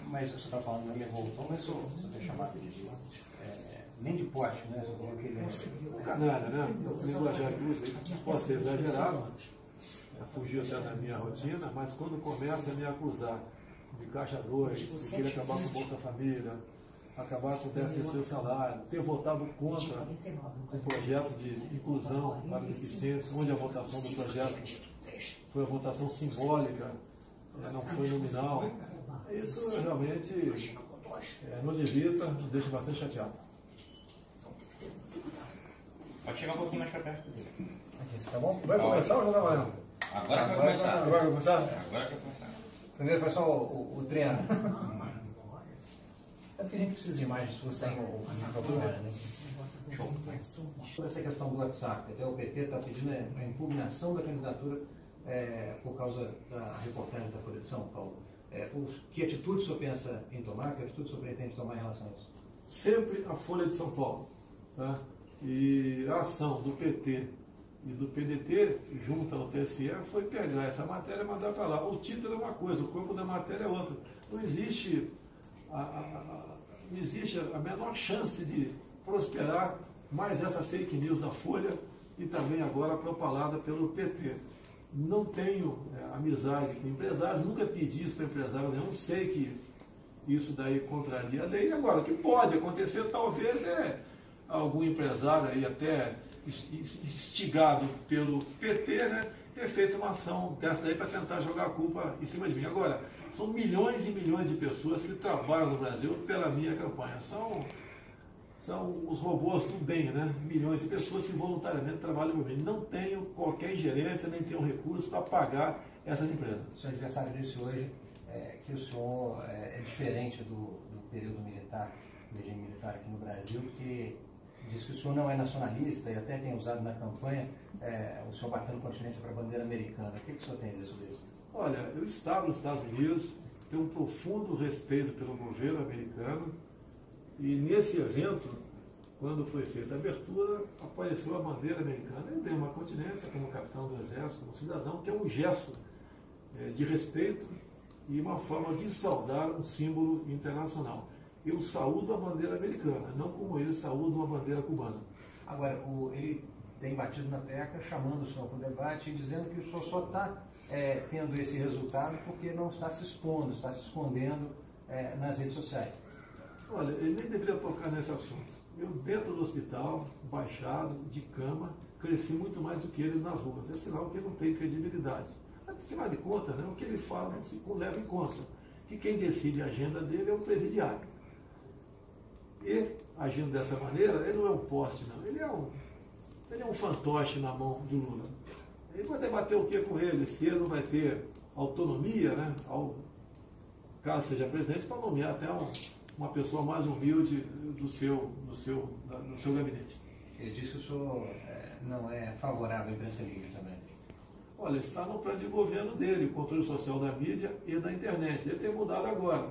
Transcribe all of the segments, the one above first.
mas você está falando, ele voltou, mas você tem chamado de nem de poste, né? Você falou que ele é canalha, né? O linguajar que usei pode ser exagerado, fugiu até da minha rotina, mas quando começa a me acusar de caixa 2, de querer acabar com o Bolsa Família, acabar com o 13º salário, ter votado contra o projeto de inclusão para deficientes, onde a votação do projeto foi uma votação simbólica, não foi nominal. Isso realmente nos irrita, nos deixa bastante chateado. Pode chegar um pouquinho mais para perto dele. Aqui, tá bom? Vai começar ou já está valendo? Agora vai começar. Agora vai começar? Agora vai começar. Primeiro faz só o treino. É porque a gente precisa de imagens suas sem o microfone, né? Show. Toda essa questão do WhatsApp, até o PT está pedindo a impugnação da candidatura por causa da reportagem da Folha de São Paulo. Que atitude o senhor pensa em tomar? Que atitude o senhor pretende tomar em relação a isso? Sempre a Folha de São Paulo. Tá? E a ação do PT e do PDT, junto ao TSE, foi pegar essa matéria e mandar para lá. O título é uma coisa, o corpo da matéria é outra. Não existe a menor chance de prosperar mais essa fake news da Folha e também agora propalada pelo PT. Não tenho amizade com empresários, nunca pedi isso para empresário nenhum, sei que isso daí contraria a lei. Agora, o que pode acontecer talvez algum empresário aí até instigado pelo PT, né, ter feito uma ação dessa daí para tentar jogar a culpa em cima de mim. Agora, são milhões e milhões de pessoas que trabalham no Brasil pela minha campanha. São os robôs do bem, né? Milhões de pessoas que voluntariamente trabalham por mim. Não tenho qualquer ingerência, nem tenho recurso para pagar essas empresas. O seu adversário disse hoje que o senhor é diferente do período militar, do regime militar aqui no Brasil, que diz que o senhor não é nacionalista e até tem usado na campanha o senhor batendo continência para a bandeira americana. O que o senhor tem a dizer sobre isso? Olha, eu estava nos Estados Unidos, tenho um profundo respeito pelo governo americano e nesse evento, quando foi feita a abertura, apareceu a bandeira americana. Eu dei uma continência como capitão do Exército, como cidadão, que é um gesto de respeito e uma forma de saudar um símbolo internacional. Eu saúdo a bandeira americana, não como ele saúda uma bandeira cubana. Agora, ele tem batido na tecla, chamando o senhor para o debate e dizendo que o senhor só está tendo esse resultado porque não está se expondo, está se escondendo nas redes sociais. Olha, ele nem deveria tocar nesse assunto. Eu, dentro do hospital, baixado, de cama, cresci muito mais do que ele nas ruas. É sinal que ele não tem credibilidade. Afinal de contas, né, o que ele fala não se leva em conta. Que quem decide a agenda dele é o presidiário. E, agindo dessa maneira, ele não é um poste, não. Ele é um fantoche na mão do Lula. Ele vai debater o que com ele? Se ele não vai ter autonomia, né, caso seja presidente, para nomear até uma pessoa mais humilde do seu gabinete. Ele disse que o senhor não é favorável à imprensa livre também. Olha, está no plano de governo dele, o controle social da mídia e da internet. Ele tem mudado agora,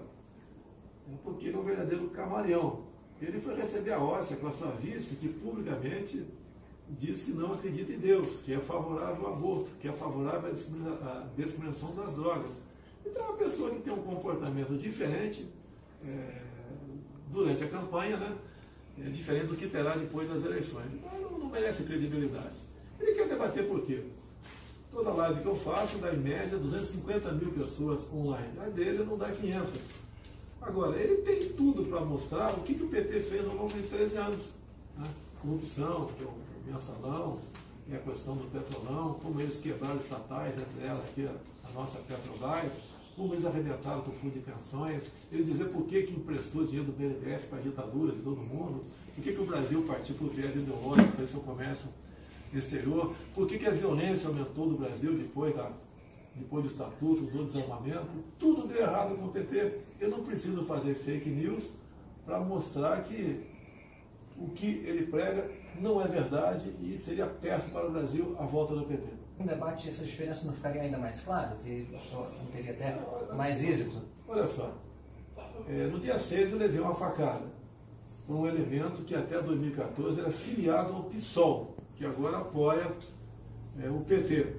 porque ele é um verdadeiro camaleão. Ele foi receber a hóstia com a sua vice, que publicamente diz que não acredita em Deus, que é favorável ao aborto, que é favorável à discriminação das drogas. Então é uma pessoa que tem um comportamento diferente durante a campanha, né? Diferente do que terá depois das eleições. Então não merece credibilidade. Ele quer debater por quê? Toda live que eu faço dá em média 250 mil pessoas online. A dele não dá 500. Agora, ele tem tudo para mostrar o que o PT fez ao longo de 13 anos. Né? Corrupção, que é o mensalão, a questão do petrolão, como eles quebraram estatais, entre elas aqui a nossa Petrobras, como eles arrebentaram com o fundo de pensões, ele dizer por que emprestou dinheiro do BNDES para a ditadura de todo mundo, por que o Brasil partiu para o viés ideológico, para seu comércio exterior, por que a violência aumentou no Brasil depois do estatuto, do desarmamento. Tudo deu errado com o PT. Eu não preciso fazer fake news para mostrar que o que ele prega não é verdade e seria péssimo para o Brasil a volta do PT. No debate, essas diferenças não ficariam ainda mais claras? E não teria até mais êxito? Olha só, no dia 6 eu levei uma facada por um elemento que até 2014 era filiado ao PSOL, que agora apoia o PT.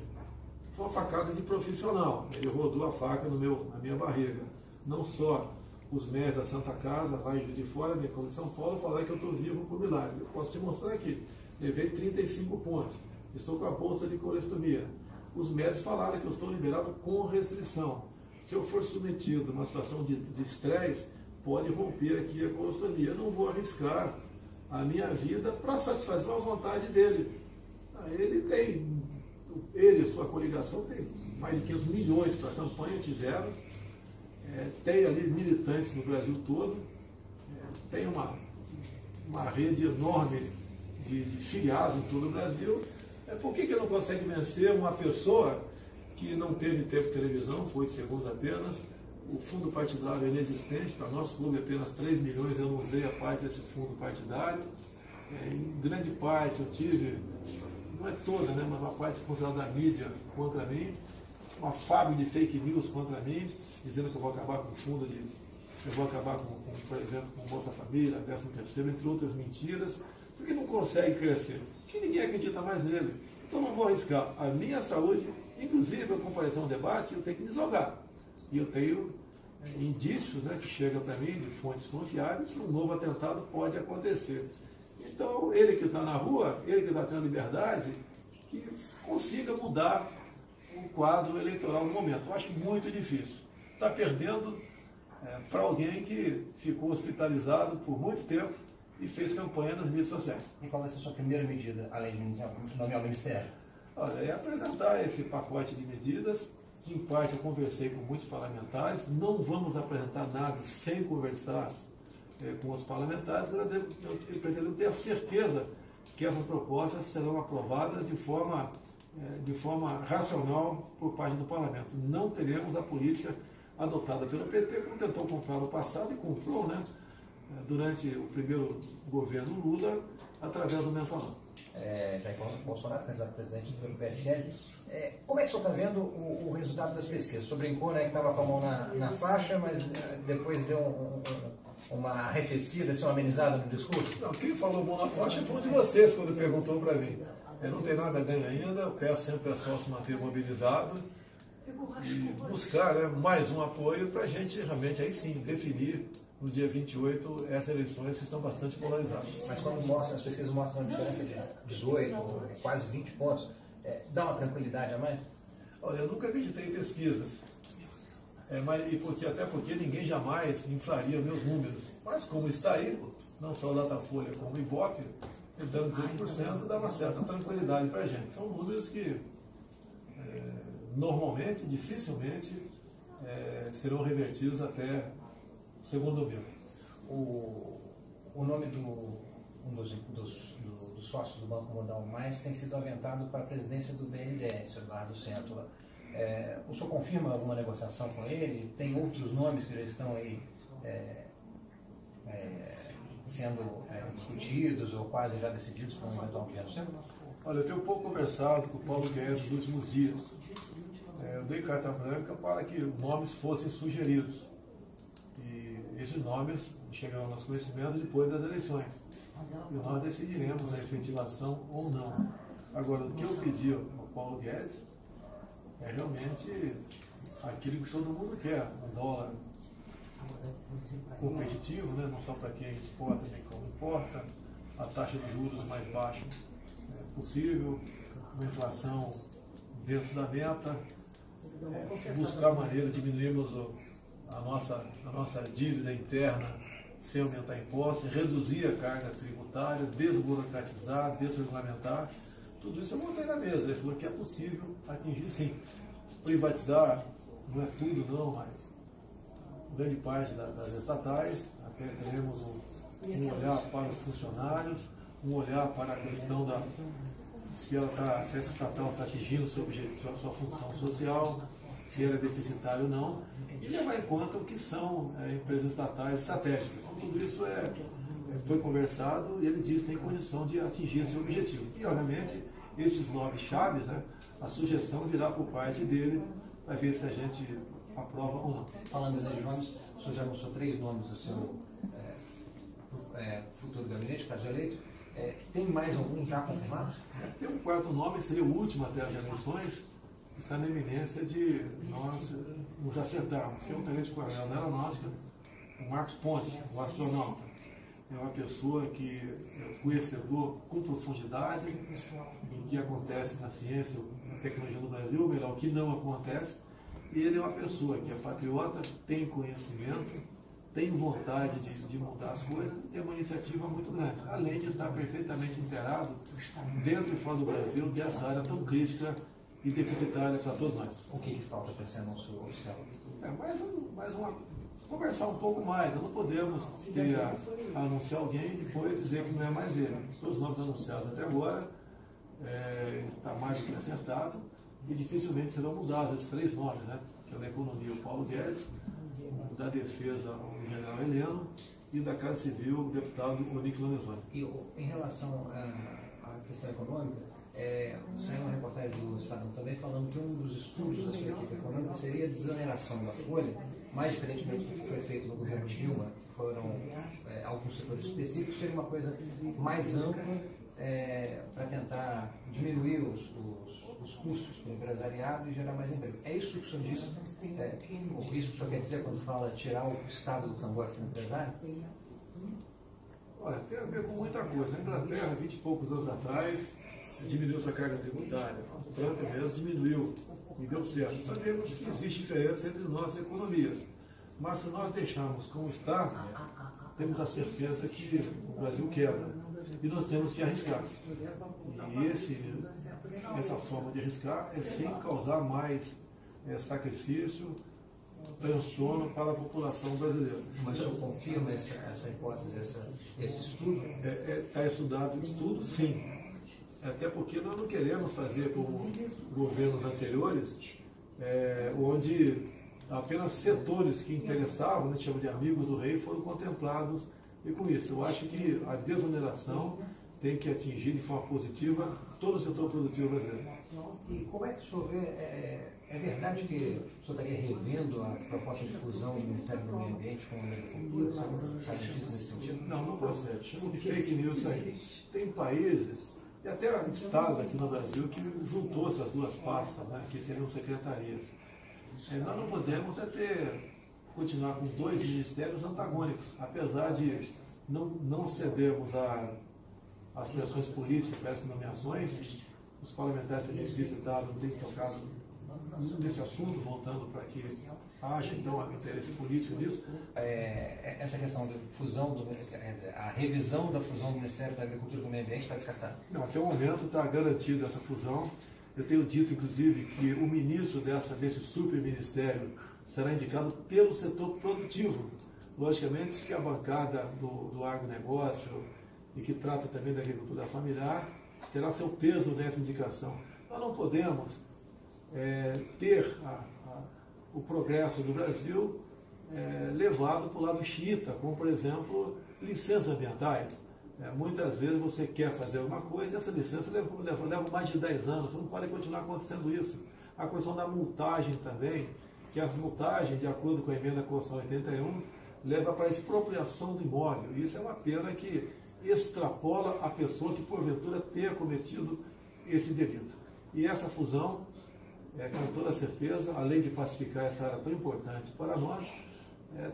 Foi uma facada de profissional, ele rodou a faca na minha barriga. não só os médicos da Santa Casa, lá em Juiz de Fora, minha coluna de São Paulo, falaram que eu estou vivo por milagre. Eu posso te mostrar aqui. Levei 35 pontos. Estou com a bolsa de colestomia. Os médicos falaram que eu estou liberado com restrição. Se eu for submetido a uma situação de estresse, pode romper aqui a colostomia. Eu não vou arriscar a minha vida para satisfazer a vontade dele. Ele e sua coligação tem mais de 500 milhões para a campanha, tiveram. Tem ali militantes no Brasil todo. Tem uma rede enorme de filiados em todo o Brasil. Por que não consegue vencer uma pessoa que não teve tempo de televisão, foi 8 segundos apenas, o fundo partidário é inexistente, para nosso clube apenas 3 milhões, eu não usei a parte desse fundo partidário. Em grande parte eu tive, não é toda, né, mas uma parte considerada da mídia contra mim, uma fábrica de fake news contra mim, dizendo que eu vou acabar com o fundo eu vou acabar com, por exemplo, com o Bolsa Família, 13º, entre outras mentiras, porque não consegue crescer, porque ninguém acredita mais nele. Então não vou arriscar a minha saúde, inclusive eu comparecer a um debate, eu tenho que me jogar. E eu tenho indícios, né, que chegam para mim de fontes confiáveis que um novo atentado pode acontecer. Então ele que está na rua, ele que está tendo liberdade, que consiga mudar o quadro eleitoral no momento. Eu acho muito difícil. Está perdendo para alguém que ficou hospitalizado por muito tempo e fez campanha nas mídias sociais. E qual vai ser a sua primeira medida, além de nomear o Ministério? Olha, é apresentar esse pacote de medidas, que em parte eu conversei com muitos parlamentares. Não vamos apresentar nada sem conversar com os parlamentares, mas eu pretendo ter a certeza que essas propostas serão aprovadas de forma racional por parte do parlamento. Não teremos a política adotada pelo PT, como tentou comprar no passado e comprou, né, durante o primeiro governo Lula, através do mensalão. Jair Bolsonaro, candidato a presidente pelo PSL. Como é que o senhor está vendo o resultado das pesquisas? O senhor brincou, né, que estava com a mão na faixa, mas depois deu uma arrefecida, uma amenizada no discurso? Não, quem falou mão na faixa foi um de vocês quando perguntou para mim. Não tem nada a ganho ainda, eu peço sempre ao pessoal se manter mobilizado e buscar, né, mais um apoio para a gente realmente, aí sim, definir no dia 28 essas eleições que estão bastante polarizadas. Mas quando as pesquisas mostram uma diferença de 18, quase 20 pontos, dá uma tranquilidade a mais? Olha, eu nunca acreditei em pesquisas, até porque ninguém jamais inflaria meus números. Mas como está aí, não só o Datafolha como o Ibope, dando 18%, dá uma certa tranquilidade para a gente. São números que normalmente, dificilmente, serão revertidos até o segundo domingo. O nome um dos sócios do Banco Modal Mais tem sido aventado para a presidência do BNDES, Eduardo Centola. O senhor confirma alguma negociação com ele? Tem outros nomes que já estão aí sendo discutidos ou quase já decididos para um eventual projeto? Olha, eu tenho pouco conversado com o Paulo Guedes nos últimos dias. Eu dei carta branca para que nomes fossem sugeridos. E esses nomes chegarão ao nosso conhecimento depois das eleições. E nós decidiremos a efetivação ou não. Agora, o que eu pedi ao Paulo Guedes é realmente aquilo que todo mundo quer. Um dólar competitivo, né? Não só para quem exporta, nem como importa. A taxa de juros mais baixa possível. Uma inflação dentro da meta. Buscar maneira de diminuirmos a nossa dívida interna sem aumentar impostos, reduzir a carga tributária, desburocratizar, desregulamentar. Tudo isso eu botei na mesa. Ele falou que é possível atingir, sim. Privatizar não é tudo, não, mas grande parte das estatais. Até teremos um olhar para os funcionários, um olhar para a questão se essa estatal está atingindo sua função social, se ela é deficitária ou não, e levar em conta o que são empresas estatais estratégicas. Então, tudo isso foi conversado e ele diz que tem condição de atingir esse objetivo. E, obviamente, esses nomes chaves, né, a sugestão virá por parte dele para ver se a gente aprova ou não. Falando de nomes, o senhor já mostrou 3 nomes do seu futuro gabinete, caso eleito. Tem mais algum já confirmado? Tem um quarto nome, seria o último até as eleições, está na iminência de nós nos acertarmos. Que é um tenente-coronel da Aeronáutica, o Marcos Pontes, o astronauta. É uma pessoa que é conhecedor com profundidade em que acontece na ciência, na tecnologia do Brasil, ou melhor, o que não acontece. E ele é uma pessoa que é patriota, tem conhecimento, tem vontade de mudar as coisas, tem uma iniciativa muito grande, além de estar perfeitamente inteirado, dentro e fora do Brasil, dessa área tão crítica e deficitária para todos nós. O que falta para esse anúncio oficial? Conversar um pouco mais. Nós não podemos anunciar alguém e depois dizer que não é mais ele. Todos os nomes anunciados até agora está mais do que acertado e dificilmente serão mudados esses 3 nomes, né? Da Economia, o Paulo Guedes, da Defesa, o general Heleno, e da Casa Civil, o deputado Onick Lorenzoni. E em relação à questão econômica, saiu uma reportagem do Estadão também falando que um dos estudos da sua equipe econômica seria a desoneração da folha, mais diferentemente do que foi feito no governo Dilma, que foram alguns setores específicos, seria uma coisa mais ampla para tentar diminuir os custos para o empresariado e gerar mais emprego. É isso que o senhor disse? Isso que o senhor quer dizer quando fala tirar o Estado do cangote do empresário? Olha, tem a ver com muita coisa. A Inglaterra, 20 e poucos anos atrás, diminuiu sua carga tributária. A França mesmo diminuiu e deu certo. Sabemos que existe diferença entre nossas economias. Mas se nós deixarmos como está, temos a certeza que o Brasil quebra. E nós temos que arriscar. E essa forma de arriscar é sem causar mais sacrifício, transtorno para a população brasileira. Mas o senhor confirma essa hipótese, esse estudo? Está estudado, estudo sim. Até porque nós não queremos fazer como governos anteriores, onde apenas setores que interessavam, a gente chama de amigos do rei, foram contemplados. E com isso, eu acho que a desoneração tem que atingir de forma positiva todo o setor produtivo brasileiro. E como é que o senhor vê, é verdade que o senhor estaria revendo a proposta de fusão do Ministério do Meio Ambiente com o da Agricultura? O senhor sabe disso nesse sentido? Não, não procede. Chama de fake news aí. Tem países, e até estados aqui no Brasil, que juntou essas duas pastas, né, que seriam secretarias. Nós não podemos continuar com 2 ministérios antagônicos, apesar de não cedermos às pressões políticas para essas nomeações. Os parlamentares têm visitado, têm tocado nesse assunto, voltando para que haja então o interesse político disso. Essa questão da fusão, a revisão da fusão do Ministério da Agricultura e do Meio Ambiente está descartada? Não, até o momento está garantida essa fusão. Eu tenho dito, inclusive, que o ministro desse superministério será indicado pelo setor produtivo. Logicamente que a bancada do agronegócio e que trata também da agricultura familiar terá seu peso nessa indicação. Nós não podemos ter o progresso do Brasil levado para o lado xiita, como, por exemplo, licenças ambientais. Muitas vezes você quer fazer uma coisa e essa licença leva mais de 10 anos. Você não pode continuar acontecendo isso. A questão da multagem também, que as multagens, de acordo com a emenda à Constituição 81, leva para a expropriação do imóvel. E isso é uma pena que extrapola a pessoa que, porventura, tenha cometido esse delito. E essa fusão, com toda certeza, além de pacificar essa área tão importante para nós,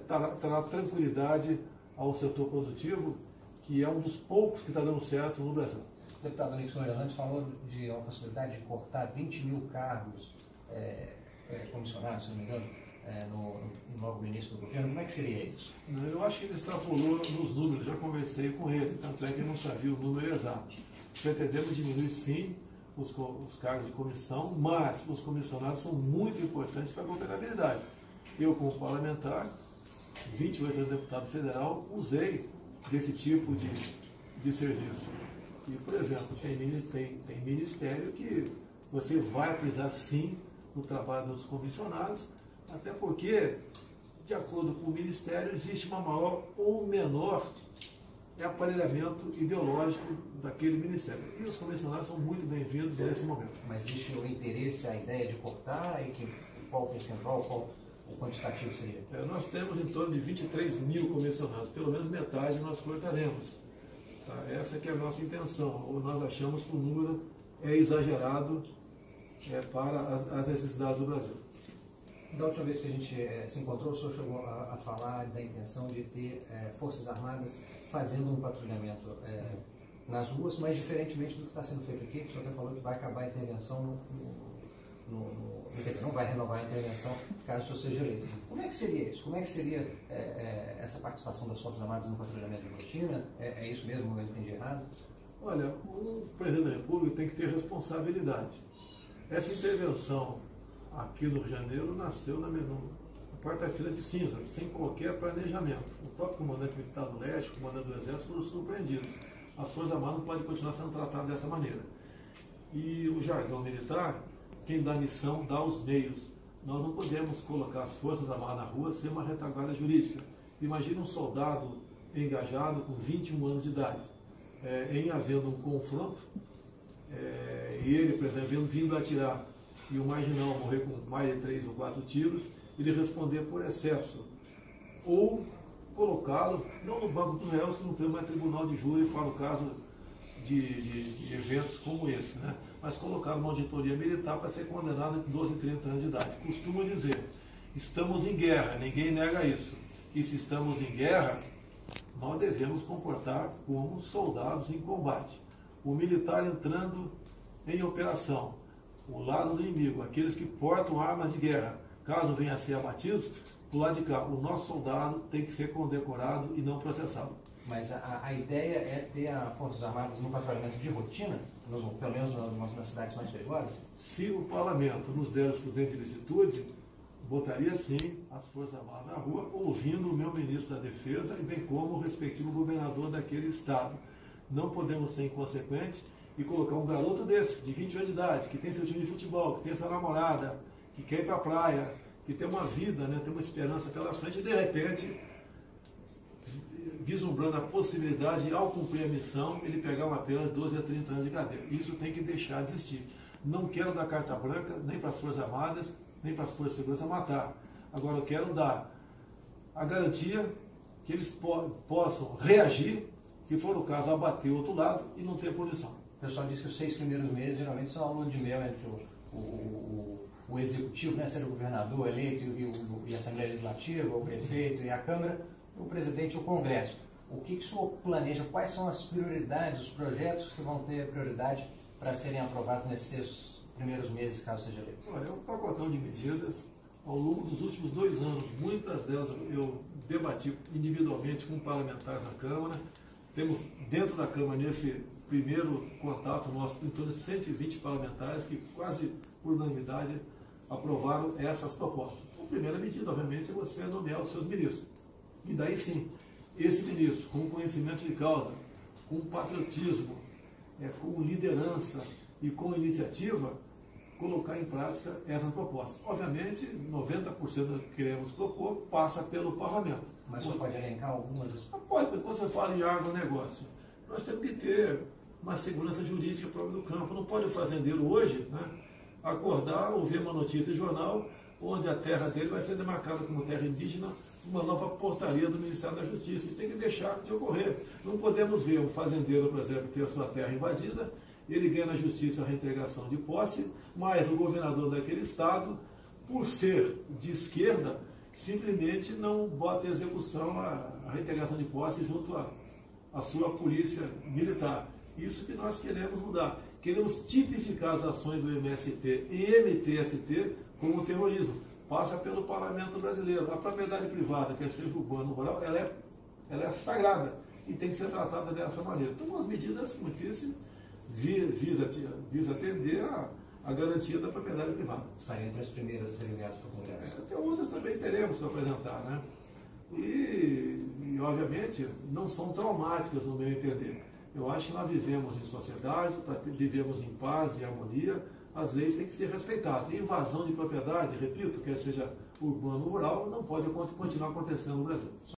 trará tranquilidade ao setor produtivo, que é um dos poucos que está dando certo no Brasil. O deputado Onick Lorenzoni falou de uma possibilidade de cortar 20 mil cargos comissionados, se não me engano, logo no início do governo. Como é que seria isso? Eu acho que ele extrapolou nos números, já conversei com ele, tanto é que ele não sabia o número exato. Pretendemos diminuir sim os cargos de comissão, mas os comissionados são muito importantes para a governabilidade. Eu, como parlamentar, 28 anos deputado federal, usei desse tipo de serviço. E, por exemplo, tem ministério que você vai precisar sim no trabalho dos comissionados, até porque, de acordo com o Ministério, existe uma maior ou menor aparelhamento ideológico daquele Ministério. E os comissionados são muito bem-vindos nesse momento. Mas existe o interesse, a ideia de cortar, e qual o percentual, qual o quantitativo seria? Nós temos em torno de 23 mil comissionados, pelo menos metade nós cortaremos. Tá? Essa que é a nossa intenção. Nós achamos que o número é exagerado para as necessidades do Brasil. Da última vez que a gente se encontrou, o senhor chegou a falar da intenção de ter Forças Armadas fazendo um patrulhamento nas ruas, mas diferentemente do que está sendo feito aqui, que o senhor até falou que vai acabar a intervenção não vai renovar a intervenção caso o senhor seja eleito. Como é que seria isso? Como é que seria essa participação das Forças Armadas no patrulhamento de rotina? É isso mesmo, eu entendi errado? Olha, o presidente da República tem que ter responsabilidade. Essa intervenção aqui no Rio de Janeiro nasceu na quarta-feira de cinzas, sem qualquer planejamento. O próprio comandante militar do Leste, o comandante do Exército foram surpreendidos. As Forças Armadas não podem continuar sendo tratadas dessa maneira. E o jargão militar, quem dá missão dá os meios. Nós não podemos colocar as Forças Armadas na rua sem uma retaguarda jurídica. Imagina um soldado engajado com 21 anos de idade, em havendo um confronto, e ele, por exemplo, vindo atirar, e o marginal morrer com mais de 3 ou 4 tiros, ele responder por excesso. Ou colocá-lo, não no banco dos réus, que não tem mais tribunal de júri para o caso de eventos como esse, né? Mas colocar uma auditoria militar para ser condenado entre 12 e 30 anos de idade. Costumo dizer, estamos em guerra, ninguém nega isso. E se estamos em guerra, nós devemos comportar como soldados em combate. O militar entrando em operação, o lado do inimigo, aqueles que portam armas de guerra, caso venha a ser abatidos, do lado de cá, o nosso soldado tem que ser condecorado e não processado. Mas a ideia é ter as Forças Armadas no patrulhamento de rotina, pelo menos nas cidades mais perigosas? Se o parlamento nos der os prudentes de licitude, botaria sim as Forças Armadas na rua, ouvindo o meu ministro da Defesa e bem como o respectivo governador daquele estado. Não podemos ser inconsequentes e colocar um garoto desse, de 20 anos de idade, que tem seu time de futebol, que tem sua namorada, que quer ir para a praia, que tem uma vida, né, tem uma esperança pela frente, e de repente, vislumbrando a possibilidade de, ao cumprir a missão, ele pegar uma pena de 12 a 30 anos de cadeia. Isso tem que deixar de existir. Não quero dar carta branca nem para as Forças Armadas, nem para as Forças de Segurança matar. Agora eu quero dar a garantia que eles possam reagir, se for o caso, abater o outro lado e não ter punição. O pessoal diz que os 6 primeiros meses geralmente são a lua de mel entre o executivo, né, seja o governador eleito e a Assembleia Legislativa, o prefeito e a Câmara, o presidente e o Congresso. O que o senhor planeja? Quais são as prioridades, os projetos que vão ter prioridade para serem aprovados nesses primeiros meses, caso seja eleito? Olha, é um pacotão de medidas. Ao longo dos últimos 2 anos, muitas delas eu debati individualmente com parlamentares na Câmara. Temos dentro da Câmara, nesse primeiro contato nosso, em torno de 120 parlamentares que quase por unanimidade aprovaram essas propostas. A primeira medida, obviamente, é você nomear os seus ministros. E daí sim, esse ministro, com conhecimento de causa, com patriotismo, com liderança e com iniciativa, colocar em prática essas propostas. Obviamente, 90% do que queremos propor passa pelo parlamento. Mas você pode elencar algumas? Pode, porque quando você fala em agronegócio, nós temos que ter uma segurança jurídica própria do campo. Não pode o fazendeiro hoje, né, acordar ou ver uma notícia de jornal onde a terra dele vai ser demarcada como terra indígena, uma nova portaria do Ministério da Justiça. E tem que deixar de ocorrer. Não podemos ver um fazendeiro, por exemplo, ter a sua terra invadida, ele ganha na justiça a reintegração de posse, mas o governador daquele estado, por ser de esquerda, simplesmente não bota em execução a reintegração de posse junto à sua polícia militar. Isso que nós queremos mudar. Queremos tipificar as ações do MST e MTST como terrorismo. Passa pelo parlamento brasileiro. A propriedade privada, quer seja urbana ou rural, ela é sagrada e tem que ser tratada dessa maneira. Então, as medidas, como disse, visa atender a garantia da propriedade privada. Sai entre as primeiras delegadas para o Congresso. Até outras também teremos que apresentar, né? E, obviamente, não são traumáticas, no meu entender. Eu acho que nós vivemos em sociedade, vivemos em paz e harmonia, as leis têm que ser respeitadas. E invasão de propriedade, repito, quer seja urbano ou rural, não pode continuar acontecendo no Brasil.